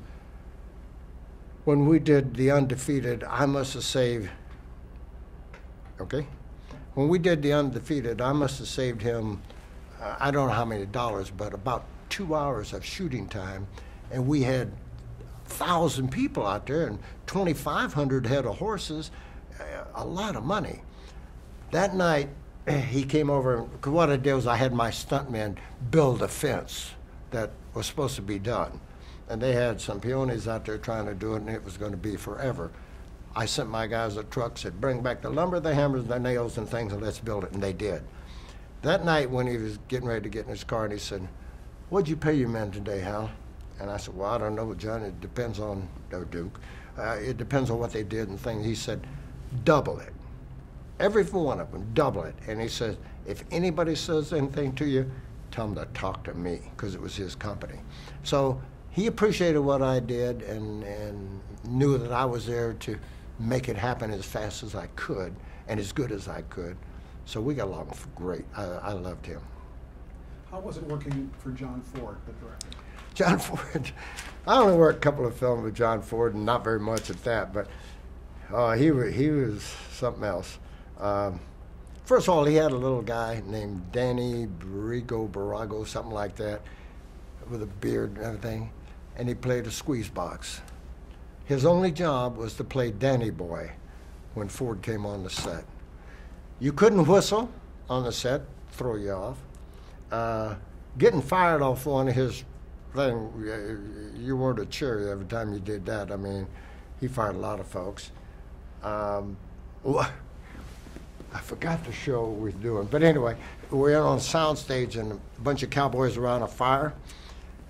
When we did The Undefeated, I must have saved, okay? When we did The Undefeated, I must have saved him, I don't know how many dollars, but about 2 hours of shooting time. And we had 1,000 people out there and 2,500 head of horses, a lot of money. That night, he came over, because what I did was I had my stuntmen build a fence that was supposed to be done. And they had some peonies out there trying to do it, and it was going to be forever. I sent my guys a truck, said, bring back the lumber, the hammers, the nails, and things, and let's build it, and they did. That night when he was getting ready to get in his car, and he said, what'd you pay your men today, Hal? And I said, well, I don't know, John, it depends on, no, Duke, it depends on what they did and things. He said, double it. Every one of them, double it. And he says, if anybody says anything to you, tell them to talk to me, because it was his company. So he appreciated what I did and knew that I was there to make it happen as fast as I could and as good as I could. So we got along great. I loved him. How was it working for John Ford, the director? John Ford, I only worked a couple of films with John Ford, and not very much at that, but he was something else. First of all, he had a little guy named Danny Barago, something like that, with a beard and everything, and he played a squeeze box. His only job was to play Danny Boy when Ford came on the set. You couldn't whistle on the set, throw you off. Getting fired off one of his thing, you weren't a cherry every time you did that. I mean, he fired a lot of folks. I forgot the show we were doing, but anyway, we were on soundstage and a bunch of cowboys around a fire,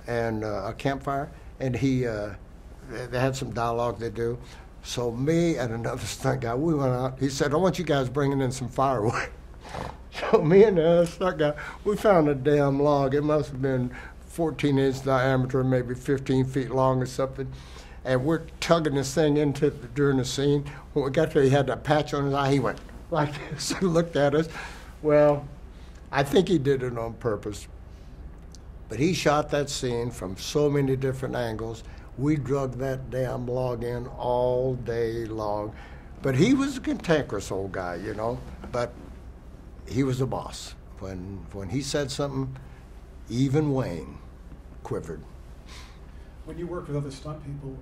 and a campfire, and they had some dialogue they do. So me and another stunt guy, we went out. He said, I want you guys bringing in some firewood. So me and the other stunt guy, we found a damn log. It must have been 14 inch diameter, maybe 15 feet long or something. And we're tugging this thing into during the scene. When we got there, he had that patch on his eye. He went like this and looked at us. Well, I think he did it on purpose. But he shot that scene from so many different angles. We drug that damn log in all day long. But he was a cantankerous old guy, you know. But he was the boss. When he said something, even Wayne quivered. When you worked with other stunt people,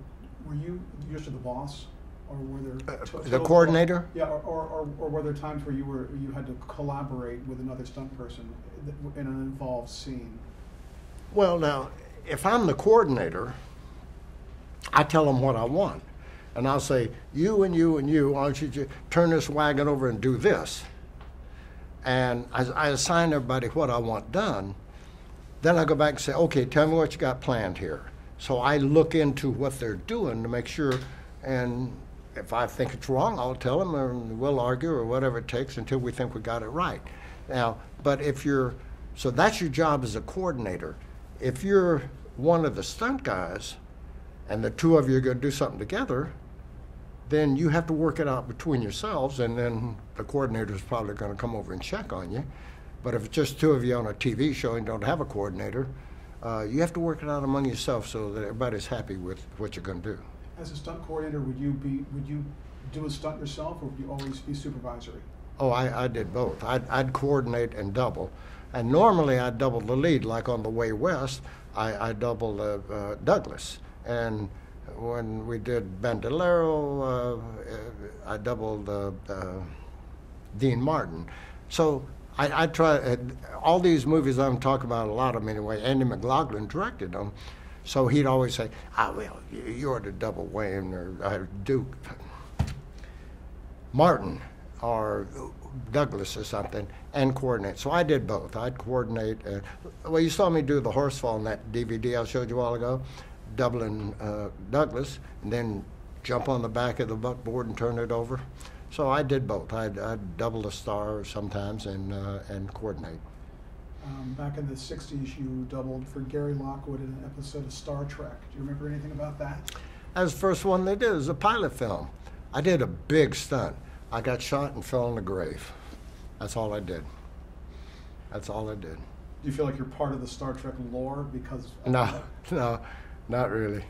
were you just the boss, or were there the coordinator? Yeah, or were there times where you had to collaborate with another stunt person in an involved scene? Well, now, if I'm the coordinator, I tell them what I want, and I'll say, you and you and you, why don't you turn this wagon over and do this? And I assign everybody what I want done. Then I go back and say, okay, tell me what you got planned here. So I look into what they're doing to make sure, and if I think it's wrong, I'll tell them, and we'll argue or whatever it takes until we think we got it right. Now, but so that's your job as a coordinator. If you're one of the stunt guys, and the two of you are going to do something together, then you have to work it out between yourselves, and then the coordinator is probably going to come over and check on you. But if it's just two of you on a TV show and don't have a coordinator, you have to work it out among yourself so that everybody's happy with what you're going to do. As a stunt coordinator, would you do a stunt yourself, or would you always be supervisory? Oh, I did both. I'd coordinate and double. And normally I'd double the lead, like on The Way West, I doubled Douglas. And when we did Bandolero, I doubled Dean Martin. So I try, all these movies I'm talking about, a lot of them anyway, Andy McLaughlin directed them. So he'd always say, well, you ought to double Wayne or Duke. Martin, or Douglas or something, and coordinate. So I did both. I'd coordinate. Well, you saw me do the horse fall in that DVD I showed you a while ago, doubling Douglas, and then jump on the back of the buckboard and turn it over. So I did both. I'd double a star sometimes and coordinate. Back in the 60s, you doubled for Gary Lockwood in an episode of Star Trek. Do you remember anything about that? That was the first one they did. It was a pilot film. I did a big stunt. I got shot and fell in the grave. That's all I did. That's all I did. Do you feel like you're part of the Star Trek lore because of No, that? no, not really.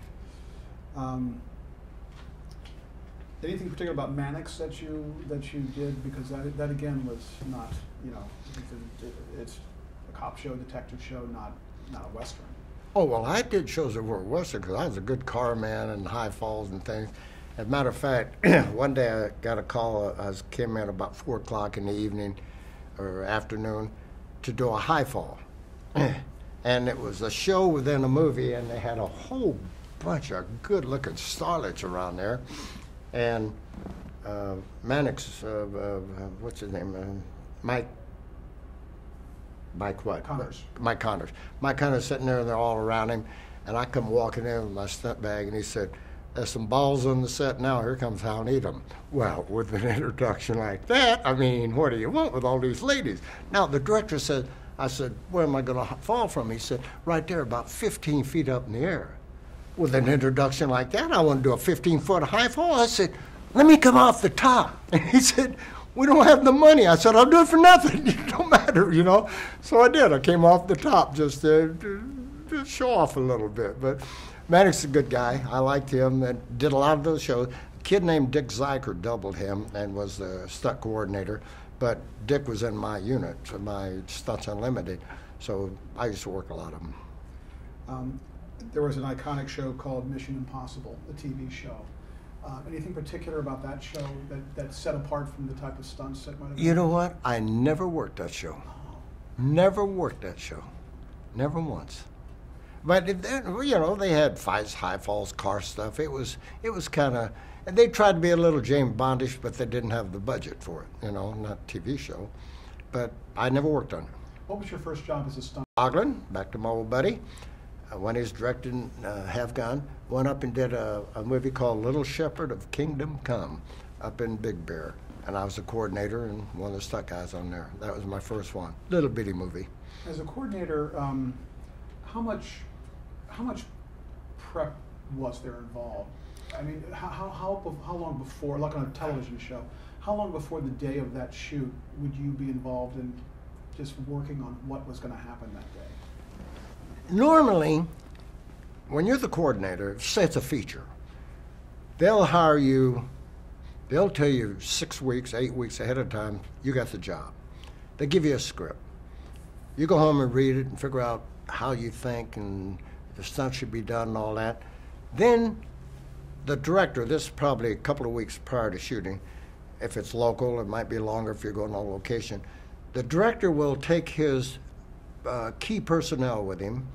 Anything particular about Mannix that you did? Because that again was not, it's a cop show, detective show, not a Western. Oh, well, I did shows that were Western because I was a good car man and high falls and things. As a matter of fact, one day I got a call. Came in about 4 o'clock in the evening or afternoon to do a high fall. And it was a show within a movie, and they had a whole bunch of good-looking starlets around there. And Mannix, what's his name? Mike what? Connors. Mike Connors. Mike Connors sitting there, and they're all around him. And I come walking in with my stunt bag, and he said, "There's some balls on the set now. Here comes Hal Needham." Well, with an introduction like that, I mean, what do you want with all these ladies? Now, the director said, I said, "Where am I going to fall from?" He said, "Right there, about 15 feet up in the air." With an introduction like that, I want to do a 15-foot high fall. I said, "Let me come off the top." And he said, "We don't have the money." I said, "I'll do it for nothing." It don't matter, So I did. I came off the top just to show off a little bit. But Mannix is a good guy. I liked him and did a lot of those shows. A kid named Dick Zeiker doubled him and was the stunt coordinator. But Dick was in my unit, so my Stunts Unlimited. So I used to work a lot of them. There was an iconic show called Mission Impossible, the TV show. Anything particular about that show that set apart from the type of stunts that might have been? You know what? I never worked that show. Never worked that show. Never once. But they had fights, high falls, car stuff. It was kind of. They tried to be a little James Bondish, but they didn't have the budget for it. Not TV show. But I never worked on it. What was your first job as a stunt? Oglen, back to my old buddy. When he was directing Half Gun, went up and did a movie called Little Shepherd of Kingdom Come up in Big Bear. And I was the coordinator and one of the stunt guys on there. That was my first one. Little bitty movie. As a coordinator, how much prep was there involved? I mean, how long before, like on a television show, how long before the day of that shoot would you be involved in just working on what was going to happen that day? Normally, when you're the coordinator, say it's a feature, they'll hire you, they'll tell you 6 weeks, 8 weeks ahead of time, you got the job. They give you a script. You go home and read it and figure out how you think and the stunt should be done and all that. Then the director, this is probably a couple of weeks prior to shooting, if it's local, it might be longer if you're going on location, the director will take his key personnel with him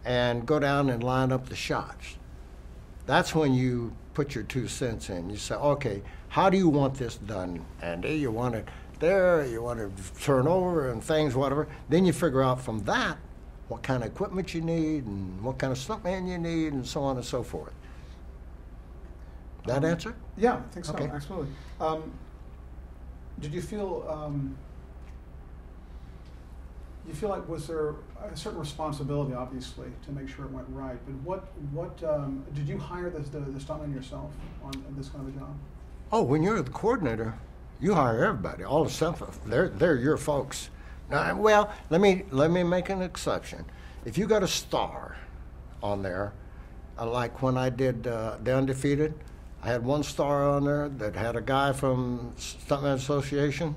and go down and line up the shots. That's when you put your 2 cents in. You say, okay, how do you want this done, Andy? You want it there, you want it to turn over and things, whatever. Then you figure out from that what kind of equipment you need and what kind of stuntman you need and so on and so forth. That answer? Yeah, I think so, Okay. Absolutely. Did you feel... you feel like was there a certain responsibility, obviously, to make sure it went right? But what did you hire the stuntman yourself on this kind of a job? Oh, when you're the coordinator, you hire everybody, all the stuff. They're your folks. Now, well, let me make an exception. If you got a star on there, like when I did The Undefeated, I had one star on there that had a guy from Stuntman Association.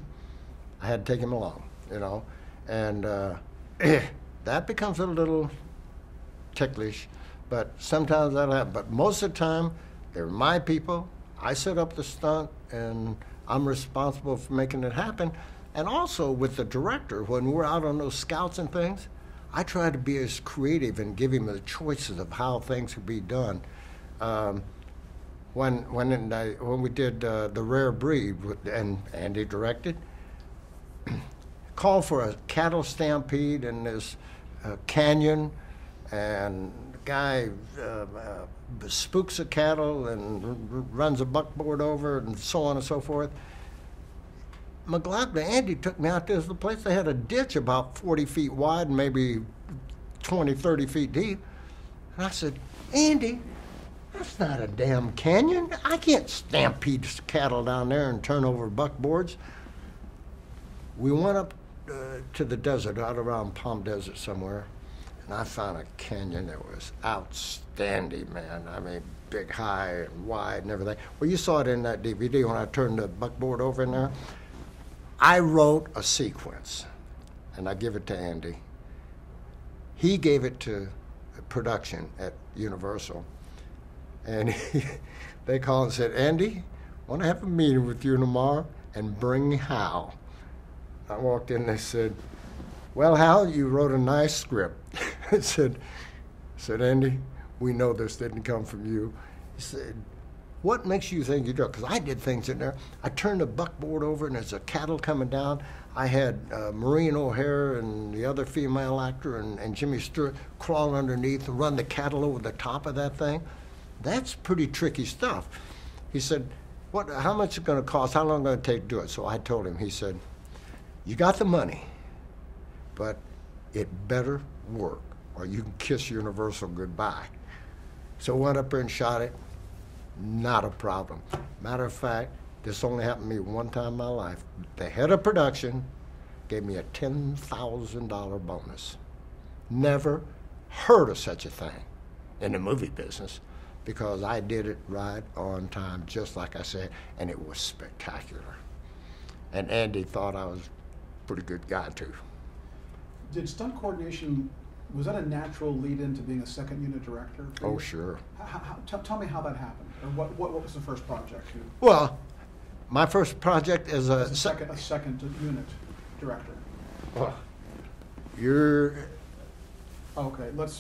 I had to take him along, and that becomes a little ticklish, but sometimes that'll happen. But most of the time, they're my people. I set up the stunt, and I'm responsible for making it happen. And also with the director, when we're out on those scouts and things, I try to be as creative and give him the choices of how things could be done. when we did the Rare Breed, and Andy directed, called for a cattle stampede in this canyon, and the guy spooks a cattle and runs a buckboard over, and so on and so forth. McLaughlin, Andy took me out there to the place. They had a ditch about 40 feet wide and maybe 20, 30 feet deep. And I said, Andy, that's not a damn canyon. I can't stampede cattle down there and turn over buckboards. We went up to the desert, out around Palm Desert somewhere, and I found a canyon that was outstanding, man. I mean, big, high, and wide and everything. Well, you saw it in that DVD when I turned the buckboard over in there. I wrote a sequence, and I give it to Andy. He gave it to production at Universal, and they called and said, Andy, I want to have a meeting with you tomorrow, and bring Hal. I walked in and they said, well, Hal, you wrote a nice script. I said, Andy, we know this didn't come from you. He said, what makes you think you do it? Because I did things in there. I turned a buckboard over and there's a cattle coming down. I had Maureen O'Hare and the other female actor and Jimmy Stewart crawl underneath and run the cattle over the top of that thing. That's pretty tricky stuff. He said, how much is it going to cost? How long is it going to take to do it? So I told him, he said, you got the money, but it better work or you can kiss Universal goodbye. So I went up there and shot it. Not a problem. Matter of fact, this only happened to me one time in my life. The head of production gave me a $10,000 bonus. Never heard of such a thing in the movie business because I did it right on time, just like I said, and it was spectacular. And Andy thought I was a pretty good guy, too. Did stunt coordination, was that a natural lead-in to being a second unit director? Oh, sure. Tell me how that happened, or what was the first project? Well, my first project as a second unit director. Well, you're... Okay, let's